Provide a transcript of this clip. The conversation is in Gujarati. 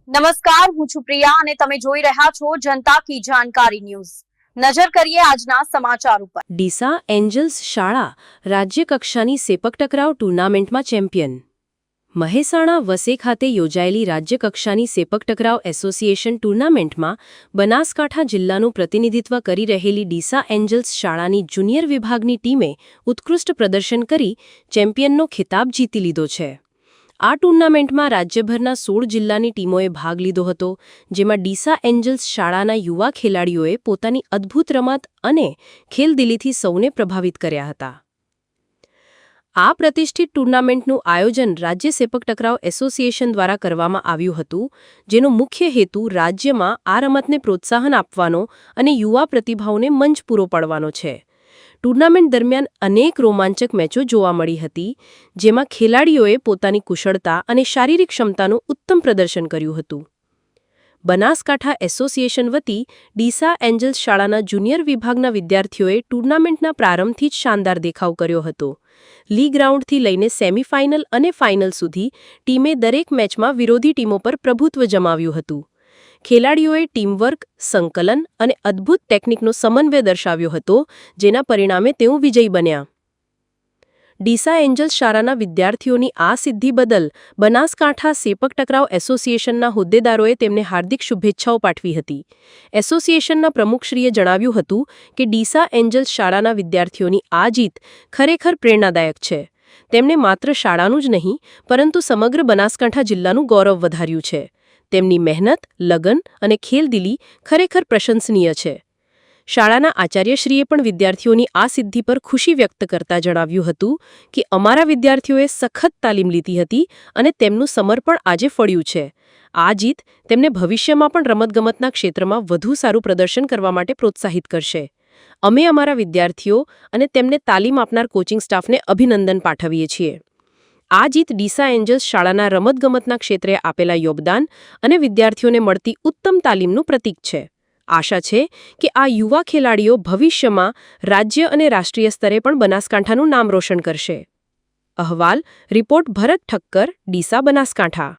નમસ્કાર, હું છું પ્રિયા અને તમે જોઈ રહ્યા છો જનતા કી જાણકારી ન્યૂઝ। નજર કરીએ આજના સમાચાર ઉપર। ડીસા એન્જલ્સ શાળા રાજ્ય કક્ષાની સેપક ટકરાવ ટુર્નામેન્ટમાં ચેમ્પિયન। મહેસાણા વસે ખાતે યોજાયેલી રાજ્ય કક્ષાની સેપક ટકરાવ એસોસિએશન ટુર્નામેન્ટમાં બનાસકાંઠા જિલ્લાનું પ્રતિનિધિત્વ કરી રહેલી ડીસા એન્જલ્સ શાળાની જુનિયર વિભાગની ટીમે ઉત્કૃષ્ટ પ્રદર્શન કરી ચેમ્પિયનનો ખિતાબ જીતી લીધો છે। આ ટુર્નામેન્ટમાં રાજ્યભરના 16 જિલ્લાની ટીમોએ ભાગ લીધો હતો, જેમાં ડીસા એન્જલ્સ શાળાના યુવા ખેલાડીઓએ પોતાની અદ્ભુત રમત અને ખેલદિલીથી સૌને પ્રભાવિત કર્યા હતા। આ પ્રતિષ્ઠિત ટુર્નામેન્ટનું આયોજન રાજ્ય સેપક ટકરાવ એસોસિએશન દ્વારા કરવામાં આવ્યું હતું, જેનો મુખ્ય હેતુ રાજ્યમાં આ રમતને પ્રોત્સાહન આપવાનો અને યુવા પ્રતિભાઓને મંચ પૂરો પાડવાનો છે। ટુર્નામેન્ટ દરમિયાન અનેક રોમાંચક મેચો જોવા મળી હતી, જેમાં ખેલાડીઓએ પોતાની કુશળતા અને શારીરિક ક્ષમતાનું ઉત્તમ પ્રદર્શન કર્યું હતું। બનાસકાંઠા એસોસિએશન વતી ડીસા એન્જલ્સ શાળાના જુનિયર વિભાગના વિદ્યાર્થીઓએ ટુર્નામેન્ટના પ્રારંભથી જ શાનદાર દેખાવ કર્યો હતો। લીગ રાઉન્ડથી લઈને સેમીફાઇનલ અને ફાઇનલ સુધી ટીમે દરેક મેચમાં વિરોધી ટીમો પર પ્રભુત્વ જમાવ્યું હતું। ખેલાડીઓએ ટીમવર્ક, સંકલન અને અદ્ભુત ટેકનિકનો સમન્વય દર્શાવ્યો હતો, જેના પરિણામે તેઓ વિજયી બન્યા। ડીસા એન્જલ્સ શાળાના વિદ્યાર્થીઓની આ સિદ્ધિ બદલ બનાસકાંઠા સેપક ટકરાવ એસોસિએશનના હોદ્દેદારોએ તેમને હાર્દિક શુભેચ્છાઓ પાઠવી હતી। એસોસિએશનના પ્રમુખશ્રીએ જણાવ્યું હતું કે ડીસા એન્જલ્સ શાળાના વિદ્યાર્થીઓની આ જીત ખરેખર પ્રેરણાદાયક છે। તેમણે માત્ર શાળાનું જ નહીં, પરંતુ સમગ્ર બનાસકાંઠા જિલ્લાનું ગૌરવ વધાર્યું છે। તેમની મહેનત, લગન અને ખેલદિલી ખરેખર પ્રશંસનીય છે। શાળાના આચાર્યશ્રીએ પણ વિદ્યાર્થીઓની આ સિદ્ધિ પર ખુશી વ્યક્ત કરતા જણાવ્યું હતું કે અમારા વિદ્યાર્થીઓએ સખત તાલીમ લીધી હતી અને તેમનું સમર્પણ આજે ફળ્યું છે। આ જીત તેમને ભવિષ્યમાં પણ રમતગમતના ક્ષેત્રમાં વધુ સારું પ્રદર્શન કરવા માટે પ્રોત્સાહિત કરશે। અમે અમારા વિદ્યાર્થીઓ અને તેમને તાલીમ આપનાર કોચિંગ સ્ટાફને અભિનંદન પાઠવીએ છીએ। આ જીત ડીસા એન્જલ્સ શાળાના રમતગમતના ક્ષેત્રે આપેલા યોગદાન અને વિદ્યાર્થીઓને મળતી ઉત્તમ તાલીમનું પ્રતીક છે। આશા છે કે આ યુવા ખેલાડીઓ ભવિષ્યમાં રાજ્ય અને રાષ્ટ્રીય સ્તરે પણ બનાસકાંઠાનું નામ રોશન કરશે। અહેવાલ રિપોર્ટ ભરત ઠક્કર, ડીસા, બનાસકાંઠા।